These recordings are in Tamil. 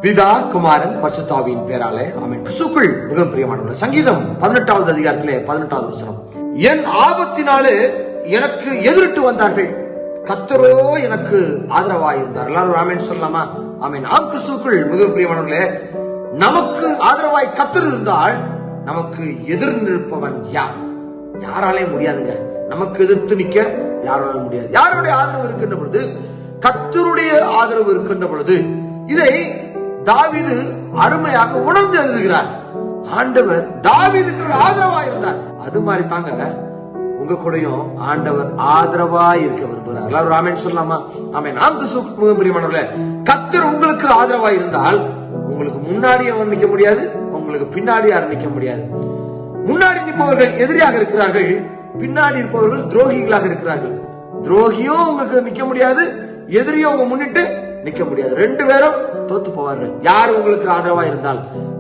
பிதா குமாரன் பரிசுத்தாவியின் பேராலே ஆமென். கிறிஸ்துவுக்குள் மிகவும் பிரியமானவர்களே, சங்கீதம் 18வது அதிகாரத்திலே 18வது வசனம், என் ஆபத்தினாலே எனக்கு எதிரிட்டு வந்தார்கள், கர்த்தரோ எனக்கு ஆதரவாயிருந்தார். எல்லாரும் ஆமென் சொல்லலாமா? ஆமென். ஆம், கிறிஸ்துவுக்குள் மிகவும் பிரியமானவர்களே, நமக்கு ஆதரவாய் கர்த்தர் இருந்தால் நமக்கு எதிர் நிற்பவன் யார்? யாராலே முடியாதுங்க. நமக்கு எதிர்த்து நிக்க யாராலும் முடியாது. யாருடைய ஆதரவு இருக்கின்ற பொழுது? கர்த்தருடைய ஆதரவு இருக்கின்ற பொழுது. இதை தாவீது அருமையாக உணர்ந்து எழுதுகிறார். ஆண்டவர் தாவீதுக்கு ஆதரவா இருந்தார். அது மாதிரி தாங்க உங்க கூடயும் ஆண்டவர் ஆதரவா இருக்க விரும்புகிறார். எல்லாரும் ஆமென் சொல்லலாமா? ஆமென். நாம் கிறிஸ்துவுக்குள் பிரியமானவர்களே, கர்த்தர் உங்களுக்கு ஆதரவா இருந்தால் உங்களுக்கு முன்னாடி அவன் நிக்க முடியாது, உங்களுக்கு பின்னாடி யாரும் நிக்க முடியாது. முன்னாடி நிற்பவர்கள் எதிரியாக இருக்கிறார்கள், பின்னாடி இருப்பவர்கள் துரோகிகளாக இருக்கிறார்கள். துரோகியும் உங்களுக்கு நிக்க முடியாது, எதிரியும் உங்க முன்னிட்டு நிக்க முடியாது. ரெண்டு பேரும் தோத்து போவார்கள். யார் உங்களுக்கு ஆதரவா இருந்தால்?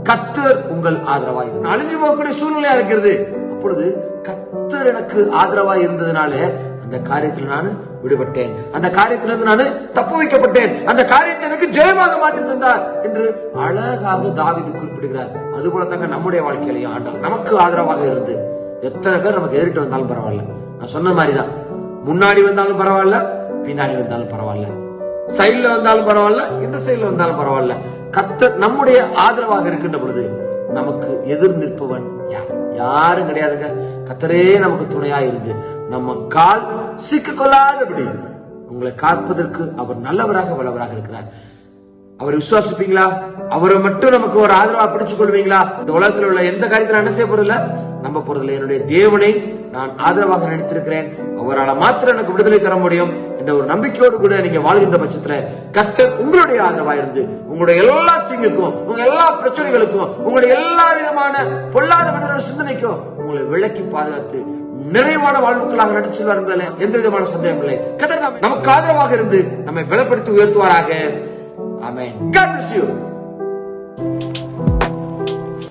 கர்த்தர் உங்கள் ஆதரவா இருந்தால் அழிஞ்சு போகக்கூடிய சூழ்நிலையா இருக்கிறது. அப்பொழுது கர்த்தர் எனக்கு ஆதரவா இருந்ததுனால அந்த காரியத்தில் நான் விடுபட்டேன், அந்த காரியத்திலிருந்து நான் தப்பு வைக்கப்பட்டேன், அந்த காரியத்தை எனக்கு ஜெயமாக மாற்றி தந்தார் என்று அழகாக தாவீது குறிப்பிடுகிறார். அதுபோல தாங்க நம்முடைய வாழ்க்கையிலேயே ஆண்டவர் நமக்கு ஆதரவாக இருந்து எத்தனை பேர் நமக்கு எதிர்த்து வந்தாலும் பரவாயில்ல. நான் சொன்ன மாதிரிதான், முன்னாடி வந்தாலும் பரவாயில்ல, பின்னாடி வந்தாலும் பரவாயில்ல, சைட்ல வந்தாலும் பரவாயில்ல, இந்த சைட்ல வந்தாலும் பரவாயில்ல, கர்த்தர் நம்முடைய ஆதரவாக இருக்கின்ற பொழுது நமக்கு எதிர் நிற்பவன் யார்? யாரும் கிடையாதுங்க. கர்த்தரே நமக்கு துணையா இருந்து நம்ம கால் சிக்க கொள்ளாதபடி உங்களை காப்பதற்கு அவர் நல்லவராக வல்லவராக இருக்கிறார். அவரை விசுவாசிப்பீங்களா? அவரை மட்டும் நமக்கு ஒரு ஆதரவா பிடிச்சுக் கொள்வீங்களா? இந்த உலகத்தில் உள்ள எந்த காரியத்தில் என்ன செய்ய போறதில்ல, நம்ப போறதில்லை. என்னுடைய தேவனை நான் ஆதரவாக நினைத்திருக்கிறேன், அவரால் மாத்திரம் எனக்கு விடுதலை தர முடியும் என்ற ஒரு நம்பிக்கையோடு கூட நீங்க வாழ்கின்ற பட்சத்துல கர்த்தர் உங்களுடைய ஆதரவா இருந்து உங்களுடைய எல்லா தீங்குக்கும், உங்க எல்லா பிரச்சனைகளுக்கும், உங்களுடைய எல்லா விதமான பொல்லாத விதமான சிந்தனைக்கும் உங்களை விலக்கி பாதுகாத்து நிறைவான வாழ்வுக்களாக நடிச்சுள்ளார் என்பதில் எந்த விதமான சந்தேகம் இல்லை. கர்த்தர் நமக்கு ஆதரவாக இருந்து நம்மை பலப்படுத்தி உயர்த்துவாராக. ஆமென். God bless you.